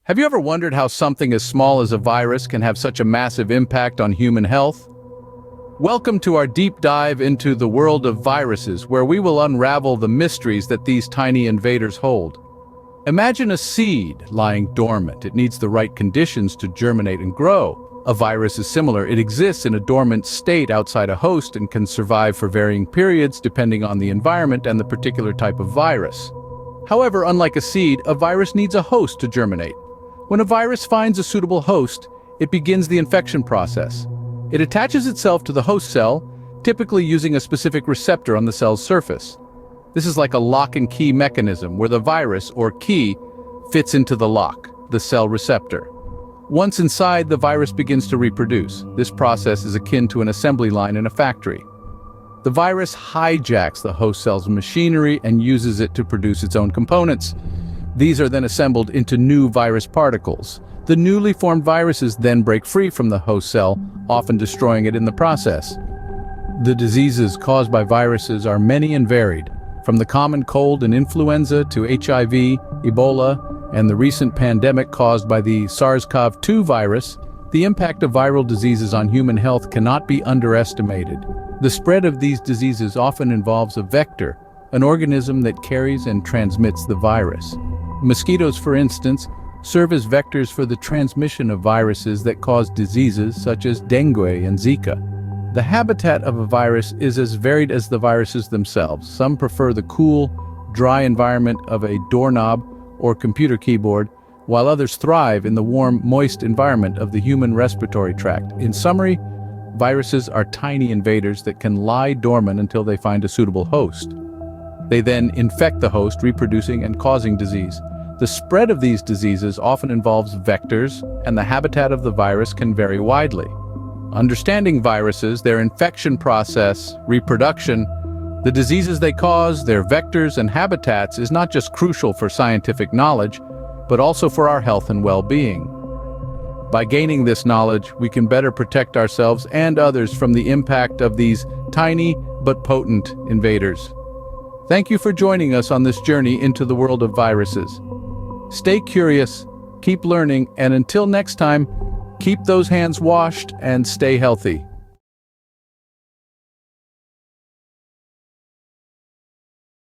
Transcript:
Have you ever wondered how something as small as a virus can have such a massive impact on human health? Welcome to our deep dive into the world of viruses, where we will unravel the mysteries that these tiny invaders hold. Imagine a seed lying dormant. It needs the right conditions to germinate and grow. A virus is similar. It exists in a dormant state outside a host and can survive for varying periods depending on the environment and the particular type of virus. However, unlike a seed, a virus needs a host to germinate. When a virus finds a suitable host, it begins the infection process. It attaches itself to the host cell, typically using a specific receptor on the cell's surface. This is like a lock and key mechanism where the virus, or key, fits into the lock, the cell receptor. Once inside, the virus begins to reproduce. This process is akin to an assembly line in a factory. The virus hijacks the host cell's machinery and uses it to produce its own components. These are then assembled into new virus particles. The newly formed viruses then break free from the host cell, often destroying it in the process. The diseases caused by viruses are many and varied, from the common cold and influenza to HIV, Ebola, and the recent pandemic caused by the SARS-CoV-2 virus. The impact of viral diseases on human health cannot be underestimated. The spread of these diseases often involves a vector, an organism that carries and transmits the virus. Mosquitoes, for instance, serve as vectors for the transmission of viruses that cause diseases such as dengue and Zika. The habitat of a virus is as varied as the viruses themselves. Some prefer the cool, dry environment of a doorknob or computer keyboard, while others thrive in the warm, moist environment of the human respiratory tract. In summary, viruses are tiny invaders that can lie dormant until they find a suitable host. They then infect the host, reproducing and causing disease. The spread of these diseases often involves vectors, and the habitat of the virus can vary widely. Understanding viruses, their infection process, reproduction, the diseases they cause, their vectors and habitats is not just crucial for scientific knowledge, but also for our health and well-being. By gaining this knowledge, we can better protect ourselves and others from the impact of these tiny but potent invaders. Thank you for joining us on this journey into the world of viruses. Stay curious, keep learning, and until next time, keep those hands washed and stay healthy.